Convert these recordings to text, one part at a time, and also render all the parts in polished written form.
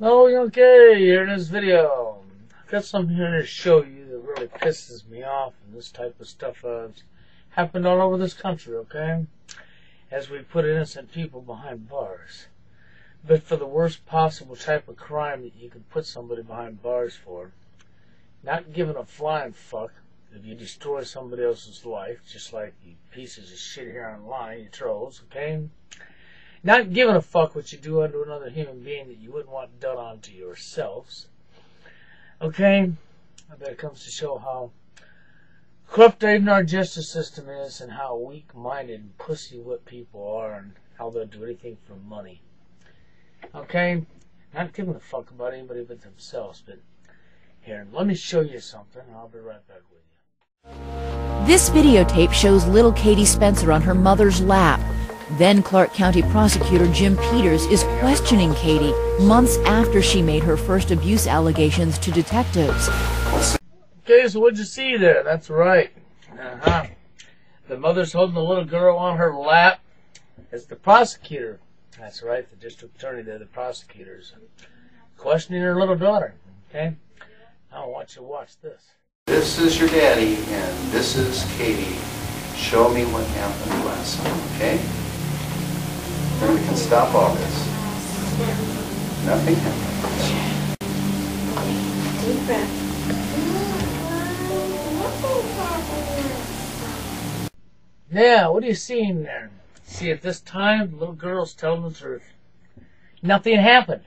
Oh, okay, here in this video. I've got something here to show you that really pisses me off, and this type of stuff has happened all over this country, okay? As we put innocent people behind bars. But for the worst possible type of crime that you could put somebody behind bars for, not giving a flying fuck if you destroy somebody else's life, just like you pieces of shit here online, you trolls, okay? Not giving a fuck what you do unto another human being that you wouldn't want done unto yourselves. Okay? I bet it comes to show how corrupted our justice system is and how weak-minded and pussy-whipped people are and how they'll do anything for money. Okay? Not giving a fuck about anybody but themselves, but here, let me show you something and I'll be right back with you. This videotape shows little Katie Spencer on her mother's lap. Then Clark County prosecutor Jim Peters is questioning Katie months after she made her first abuse allegations to detectives. Okay, so what'd you see there? That's right. The mother's holding the little girl on her lap. It's the prosecutor. That's right, the district attorney there, the prosecutors. Questioning her little daughter. Okay? I want you to watch this. This is your daddy, and this is Katie. Show me what happened last summer, okay? Then we can stop all this. Nothing happened. Deep breath. Now, what are you seeing there? See, at this time, the little girl's telling the truth. Nothing happened.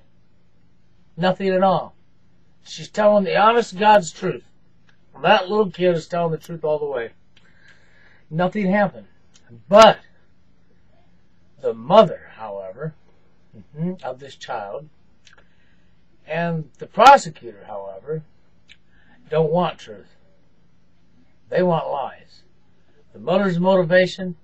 Nothing at all. She's telling the honest God's truth. And that little kid is telling the truth all the way. Nothing happened. But the mother, however, of this child, and the prosecutor, however, don't want truth. They want lies. The mother's motivation,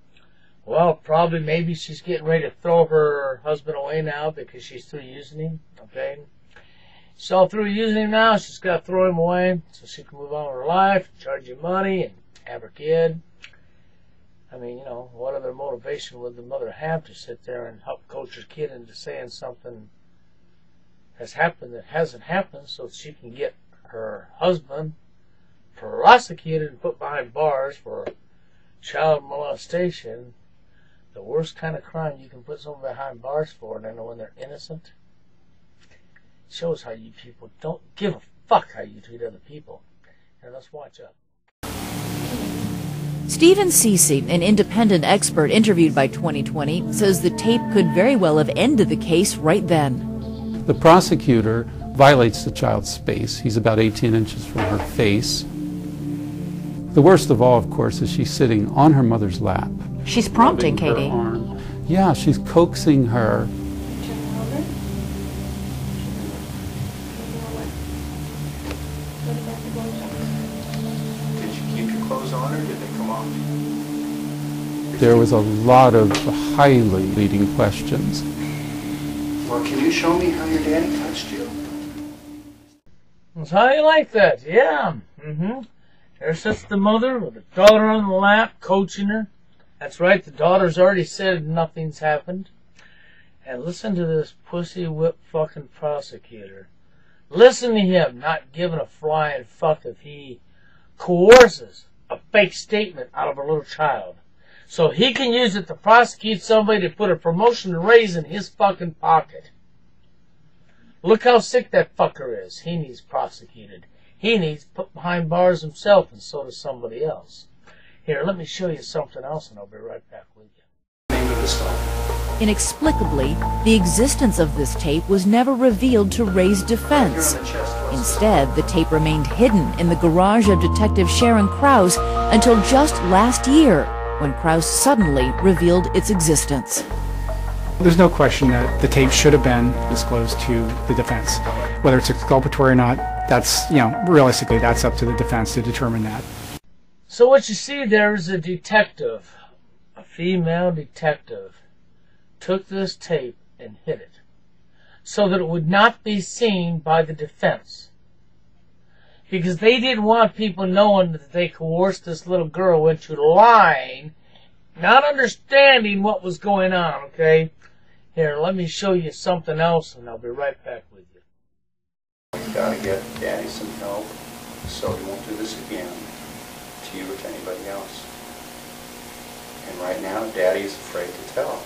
well, probably maybe she's getting ready to throw her husband away now because she's through using him, okay? She's all through using him now, she's got to throw him away so she can move on with her life, charge you money, and have her kid. I mean, you know, what other motivation would the mother have to sit there and help coach her kid into saying something has happened that hasn't happened so that she can get her husband prosecuted and put behind bars for child molestation, the worst kind of crime you can put someone behind bars for, and then when they're innocent? Shows how you people don't give a fuck how you treat other people. And let's watch up. Stephen Cece, an independent expert interviewed by 2020, says the tape could very well have ended the case right then. The prosecutor violates the child's space. He's about 18 inches from her face. The worst of all, of course, is she's sitting on her mother's lap. She's prompting Katie. Yeah, she's coaxing her. Did you keep your clothes on, or did they come off? There was a lot of highly leading questions. Well, can you show me how your daddy touched you? That's how you like that, yeah. There sits the mother with the daughter on the lap, coaching her. That's right, the daughter's already said nothing's happened. And listen to this pussy whip fucking prosecutor. Listen to him not giving a flying fuck if he coerces a fake statement out of a little child. So he can use it to prosecute somebody to put a promotion raise in his fucking pocket. Look how sick that fucker is. He needs prosecuted. He needs put behind bars himself, and so does somebody else. Here, let me show you something else, and I'll be right back with you. Name of the stuff. Inexplicably, the existence of this tape was never revealed to raise defense. Instead, the tape remained hidden in the garage of Detective Sharon Krause until just last year, when Krause suddenly revealed its existence. There's no question that the tape should have been disclosed to the defense. Whether it's exculpatory or not, that's, realistically, that's up to the defense to determine that. So what you see there is a detective, a female detective, took this tape and hid it so that it would not be seen by the defense. Because they didn't want people knowing that they coerced this little girl into lying, not understanding what was going on, okay? Here, let me show you something else, and I'll be right back with you. got to get Daddy some help so he won't do this again to you or to anybody else. And right now, Daddy's afraid to tell.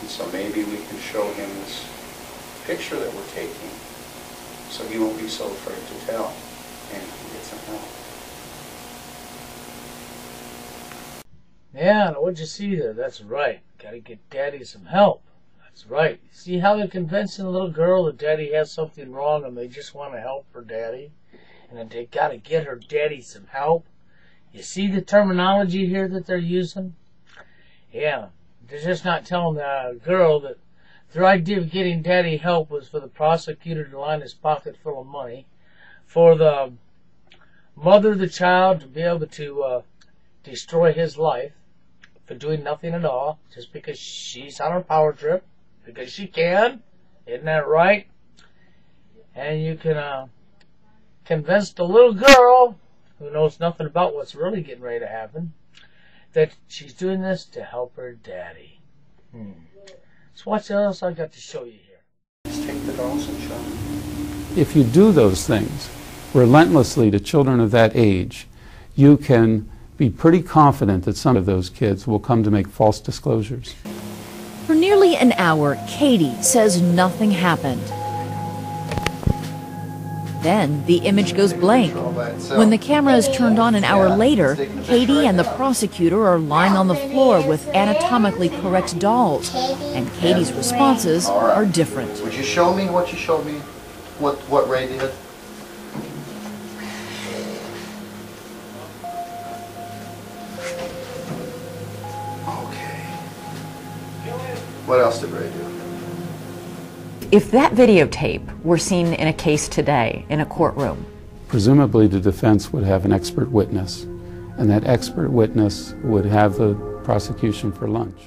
And so maybe we can show him this picture that we're taking so he won't be so afraid to tell and he can get some help. Yeah, what'd you see there? That's right. Gotta get Daddy some help. That's right. See how they're convincing the little girl that Daddy has something wrong and they just want to help her Daddy? And that they gotta get her Daddy some help? You see the terminology here that they're using? Yeah, they're just not telling the girl that their idea of getting Daddy help was for the prosecutor to line his pocket full of money, for the mother of the child to be able to destroy his life for doing nothing at all, just because she's on her power trip, because she can. Isn't that right? And you can convince the little girl, who knows nothing about what's really getting ready to happen, that she's doing this to help her Daddy. So what else I got to show you here? Just take the dolls and show them. If you do those things relentlessly to children of that age, you can be pretty confident that some of those kids will come to make false disclosures. For nearly an hour, Katie says nothing happened. Then the image goes blank. When the camera is turned on an hour later, Katie and the prosecutor are lying on the floor with anatomically correct dolls, and Katie's responses are different. Would you show me what you showed me? What Ray did? What else did Ray do? If that videotape were seen in a case today, in a courtroom, Presumably the defense would have an expert witness, and that expert witness would have the prosecution for lunch.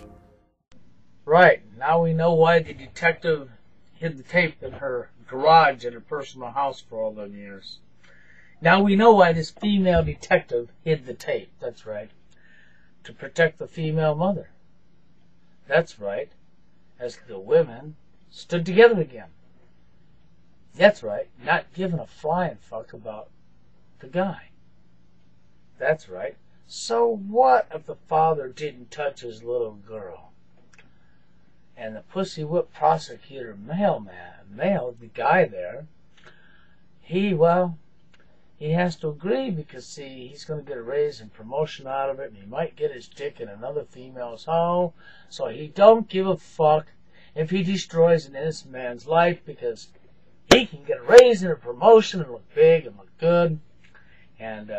Right. Now we know why the detective hid the tape in her garage at her personal house for all them years. Now we know why this female detective hid the tape. That's right. To protect the female mother. That's right. As the women stood together again. That's right. Not giving a flying fuck about the guy. That's right. So what if the father didn't touch his little girl? And the pussy whip prosecutor the guy there, he has to agree because, see, he's going to get a raise and promotion out of it, and he might get his dick in another female's home, so he don't give a fuck if he destroys an innocent man's life because he can get a raise and a promotion and look big and look good. And,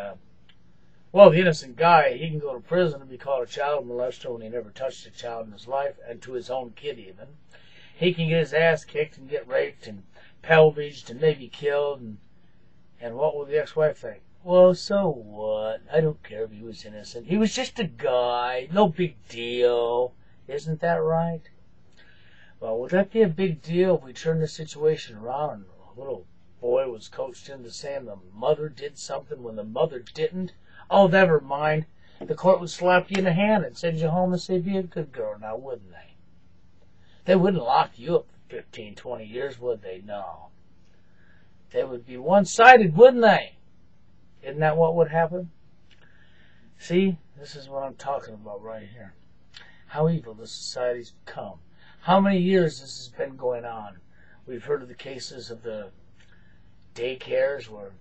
the innocent guy, he can go to prison and be called a child molester when he never touched a child in his life, and to his own kid even. He can get his ass kicked and get raped and pelvaged and maybe killed, and what will the ex-wife think? Well, so what? I don't care if he was innocent. He was just a guy. No big deal. Isn't that right? Well, would that be a big deal if we turned the situation around and a little boy was coached into saying the mother did something when the mother didn't? Oh, never mind. The court would slap you in the hand and send you home and say, be a good girl now, wouldn't they? They wouldn't lock you up for 15, 20 years, would they? No. They would be one-sided, wouldn't they? Isn't that what would happen? See, this is what I'm talking about right here. How evil this society's become. How many years this has been going on. We've heard of the cases of the daycares where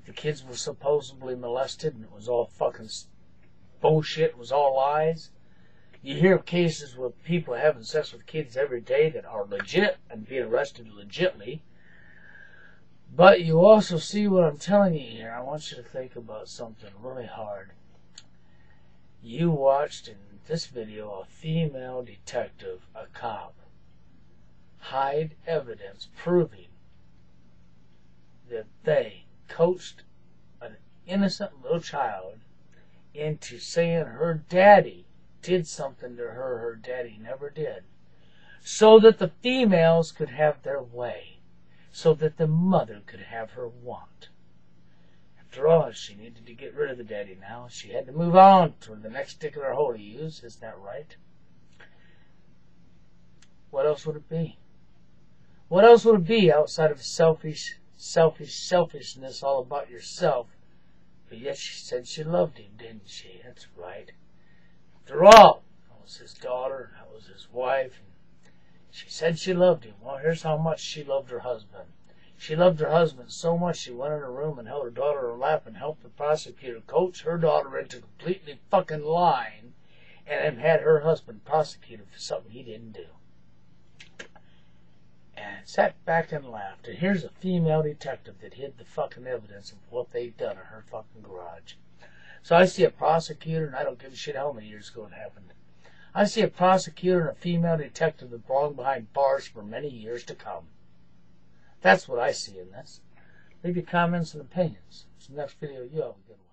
the kids were supposedly molested and it was all fucking bullshit, it was all lies. You hear of cases where people are having sex with kids every day that are legit and being arrested legitly. But you also see what I'm telling you here. I want you to think about something really hard. You watched in this video a female detective, a cop, hide evidence proving that they coached an innocent little child into saying her daddy did something to her her daddy never did, so that the females could have their way, so that the mother could have her want. After all, she needed to get rid of the daddy now. She had to move on to the next stick in her hole to use. Isn't that right? What else would it be? What else would it be outside of selfish, selfishness all about yourself. But yet she said she loved him, didn't she? That's right. After all, that was his daughter, and that was his wife. And she said she loved him. Well, here's how much she loved her husband. She loved her husband so much she went in her room and held her daughter in her lap and helped the prosecutor coach her daughter into completely fucking lying and had her husband prosecuted for something he didn't do. And sat back and laughed. And here's a female detective that hid the fucking evidence of what they'd done in her fucking garage. So I see a prosecutor, and I don't give a shit how many years ago it happened. I see a prosecutor and a female detective that belong behind bars for many years to come. That's what I see in this. Leave your comments and opinions. It's the next video. You have a good one.